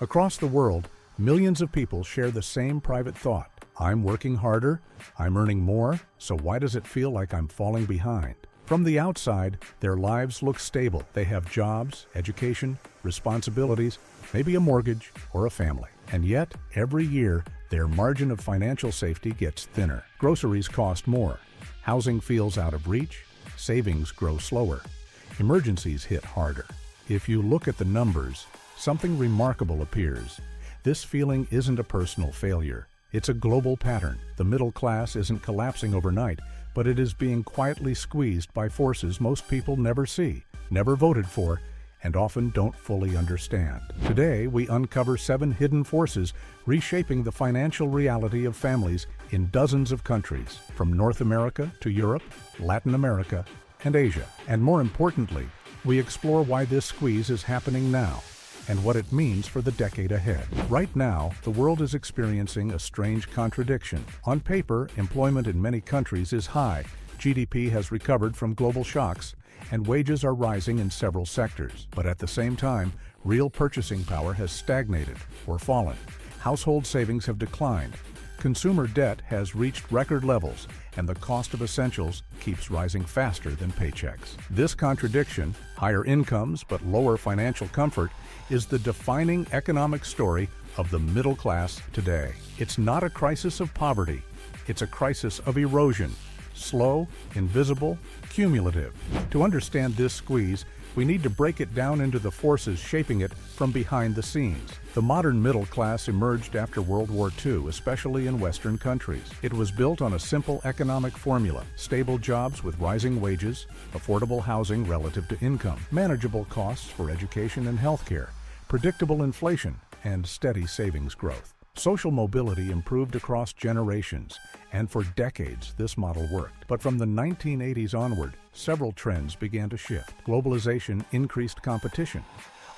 Across the world, millions of people share the same private thought. I'm working harder, I'm earning more, so why does it feel like I'm falling behind? From the outside, their lives look stable. They have jobs, education, responsibilities, maybe a mortgage or a family. And yet, every year, their margin of financial safety gets thinner. Groceries cost more. Housing feels out of reach. Savings grow slower. Emergencies hit harder. If you look at the numbers, something remarkable appears. This feeling isn't a personal failure. It's a global pattern. The middle class isn't collapsing overnight, but it is being quietly squeezed by forces most people never see, never voted for, and often don't fully understand. Today, we uncover 7 hidden forces reshaping the financial reality of families in dozens of countries, from North America to Europe, Latin America, and Asia. And more importantly, we explore why this squeeze is happening now and what it means for the decade ahead. Right now, the world is experiencing a strange contradiction. On paper, employment in many countries is high, GDP has recovered from global shocks, and wages are rising in several sectors. But at the same time, real purchasing power has stagnated or fallen. Household savings have declined. Consumer debt has reached record levels, and the cost of essentials keeps rising faster than paychecks. This contradiction, higher incomes but lower financial comfort, is the defining economic story of the middle class today. It's not a crisis of poverty, it's a crisis of erosion. Slow, invisible, cumulative. To understand this squeeze, we need to break it down into the forces shaping it from behind the scenes. The modern middle class emerged after World War II, especially in Western countries. It was built on a simple economic formula: stable jobs with rising wages, affordable housing relative to income, manageable costs for education and healthcare, predictable inflation, and steady savings growth. Social mobility improved across generations, and for decades this model worked. But from the 1980s onward, several trends began to shift. Globalization increased competition.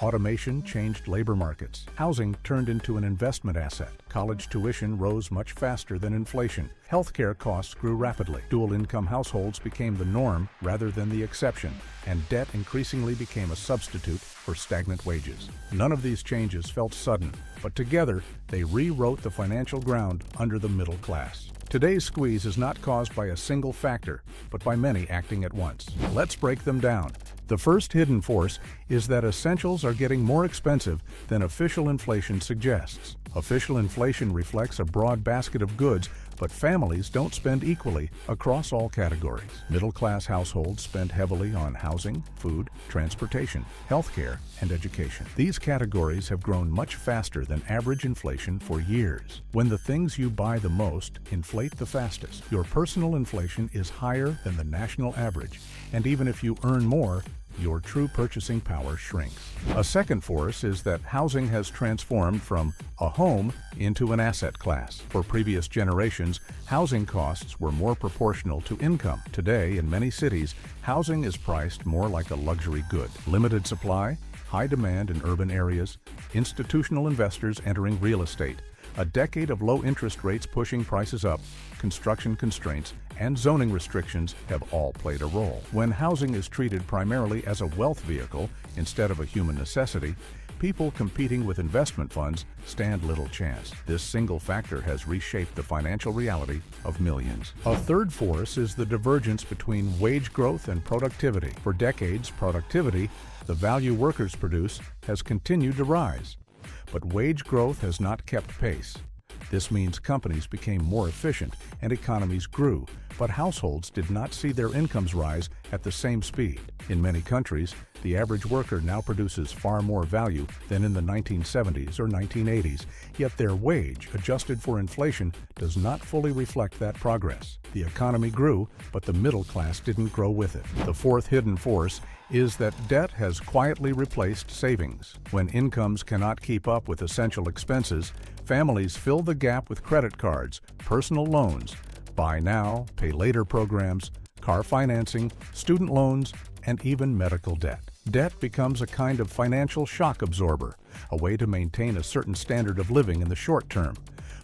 Automation changed labor markets. Housing turned into an investment asset. College tuition rose much faster than inflation. Healthcare costs grew rapidly. Dual-income households became the norm rather than the exception, and debt increasingly became a substitute for stagnant wages. None of these changes felt sudden, but together they rewrote the financial ground under the middle class. Today's squeeze is not caused by a single factor, but by many acting at once. Let's break them down. The first hidden force is that essentials are getting more expensive than official inflation suggests. Official inflation reflects a broad basket of goods, but families don't spend equally across all categories. Middle-class households spend heavily on housing, food, transportation, healthcare, and education. These categories have grown much faster than average inflation for years. When the things you buy the most inflate the fastest, your personal inflation is higher than the national average, and even if you earn more, your true purchasing power shrinks. A second force is that housing has transformed from a home into an asset class. For previous generations, housing costs were more proportional to income. Today, in many cities, housing is priced more like a luxury good. Limited supply, high demand in urban areas, institutional investors entering real estate, a decade of low interest rates pushing prices up, construction constraints, and zoning restrictions have all played a role. When housing is treated primarily as a wealth vehicle instead of a human necessity, people competing with investment funds stand little chance. This single factor has reshaped the financial reality of millions. A third force is the divergence between wage growth and productivity. For decades, productivity, the value workers produce, has continued to rise. But wage growth has not kept pace. This means companies became more efficient and economies grew, but households did not see their incomes rise at the same speed. In many countries, the average worker now produces far more value than in the 1970s or 1980s, yet their wage, adjusted for inflation, does not fully reflect that progress. The economy grew, but the middle class didn't grow with it. The fourth hidden force is that debt has quietly replaced savings. When incomes cannot keep up with essential expenses, families fill the gap with credit cards, personal loans, buy now, pay later programs, car financing, student loans, and even medical debt. Debt becomes a kind of financial shock absorber, a way to maintain a certain standard of living in the short term.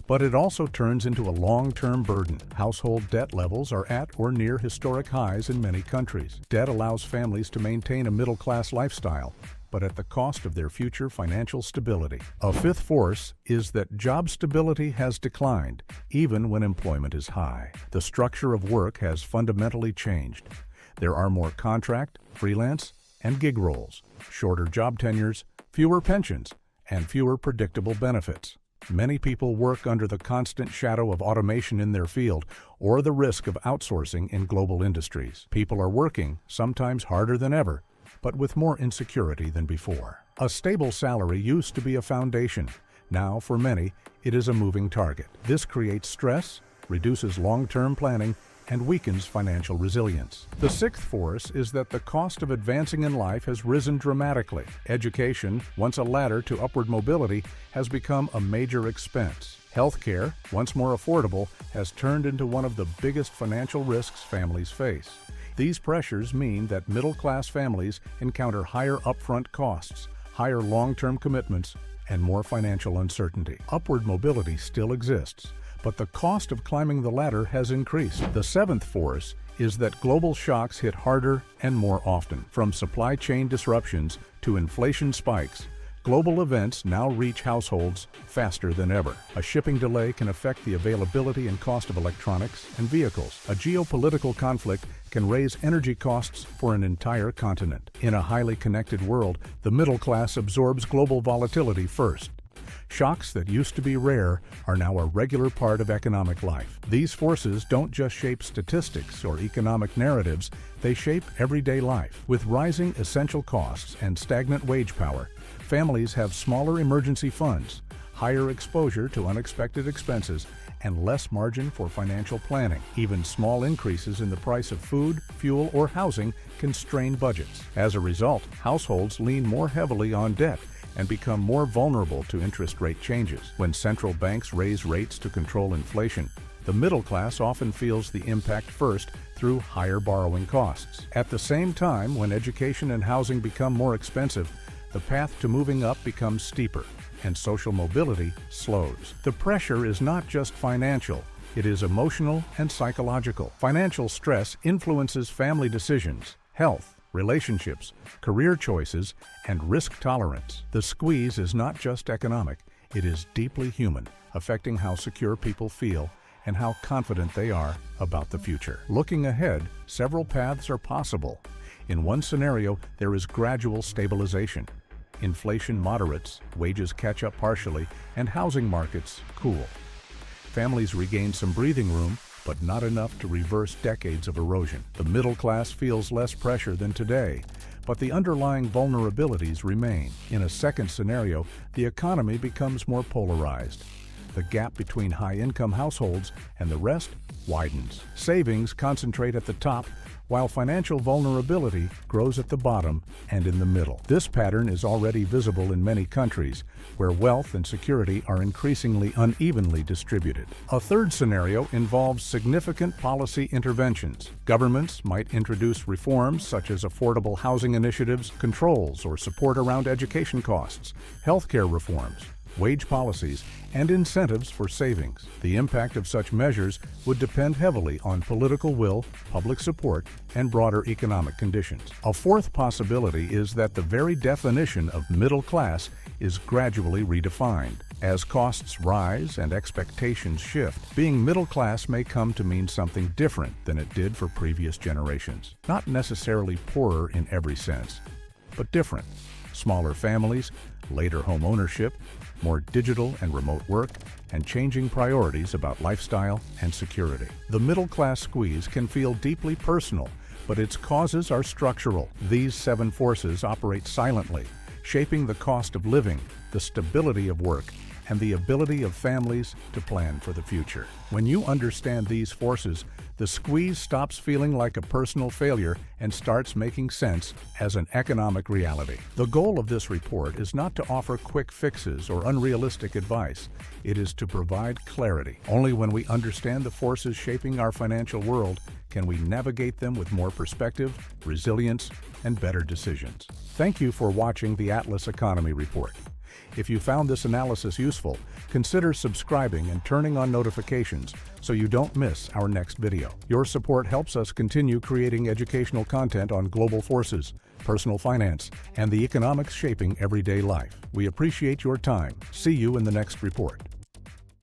But it also turns into a long-term burden. Household debt levels are at or near historic highs in many countries. Debt allows families to maintain a middle-class lifestyle, but at the cost of their future financial stability. A fifth force is that job stability has declined, even when employment is high. The structure of work has fundamentally changed. There are more contract, freelance, and gig roles, shorter job tenures, fewer pensions, and fewer predictable benefits. Many people work under the constant shadow of automation in their field or the risk of outsourcing in global industries. People are working, sometimes harder than ever, but with more insecurity than before. A stable salary used to be a foundation. Now, for many, it is a moving target. This creates stress, reduces long-term planning, and weakens financial resilience. The sixth force is that the cost of advancing in life has risen dramatically. Education, once a ladder to upward mobility, has become a major expense. Healthcare, once more affordable, has turned into one of the biggest financial risks families face. These pressures mean that middle-class families encounter higher upfront costs, higher long-term commitments, and more financial uncertainty. Upward mobility still exists, but the cost of climbing the ladder has increased. The seventh force is that global shocks hit harder and more often. From supply chain disruptions to inflation spikes, global events now reach households faster than ever. A shipping delay can affect the availability and cost of electronics and vehicles. A geopolitical conflict can raise energy costs for an entire continent. In a highly connected world, the middle class absorbs global volatility first. Shocks that used to be rare are now a regular part of economic life. These forces don't just shape statistics or economic narratives, they shape everyday life. With rising essential costs and stagnant wage power, families have smaller emergency funds, higher exposure to unexpected expenses, and less margin for financial planning. Even small increases in the price of food, fuel, or housing can strain budgets. As a result, households lean more heavily on debt and become more vulnerable to interest rate changes. When central banks raise rates to control inflation, the middle class often feels the impact first through higher borrowing costs. At the same time, when education and housing become more expensive, the path to moving up becomes steeper, and social mobility slows. The pressure is not just financial, it is emotional and psychological. Financial stress influences family decisions, health, relationships, career choices, and risk tolerance. The squeeze is not just economic, it is deeply human, affecting how secure people feel and how confident they are about the future. Looking ahead, several paths are possible. In one scenario, there is gradual stabilization. Inflation moderates, wages catch up partially, and housing markets cool. Families regain some breathing room, but not enough to reverse decades of erosion. The middle class feels less pressure than today, but the underlying vulnerabilities remain. In a second scenario, the economy becomes more polarized. The gap between high-income households and the rest widens. Savings concentrate at the top, while financial vulnerability grows at the bottom and in the middle. This pattern is already visible in many countries, where wealth and security are increasingly unevenly distributed. A third scenario involves significant policy interventions. Governments might introduce reforms such as affordable housing initiatives, controls or support around education costs, healthcare reforms, wage policies, and incentives for savings. The impact of such measures would depend heavily on political will, public support, and broader economic conditions. A fourth possibility is that the very definition of middle class is gradually redefined. As costs rise and expectations shift, being middle class may come to mean something different than it did for previous generations. Not necessarily poorer in every sense, but different. Smaller families, later home ownership, more digital and remote work, and changing priorities about lifestyle and security. The middle-class squeeze can feel deeply personal, but its causes are structural. These seven forces operate silently, shaping the cost of living, the stability of work, and the ability of families to plan for the future. When you understand these forces, the squeeze stops feeling like a personal failure and starts making sense as an economic reality. The goal of this report is not to offer quick fixes or unrealistic advice. It is to provide clarity. Only when we understand the forces shaping our financial world can we navigate them with more perspective, resilience, and better decisions. Thank you for watching the Atlas Economy Report. If you found this analysis useful, consider subscribing and turning on notifications so you don't miss our next video. Your support helps us continue creating educational content on global forces, personal finance, and the economics shaping everyday life. We appreciate your time. See you in the next report.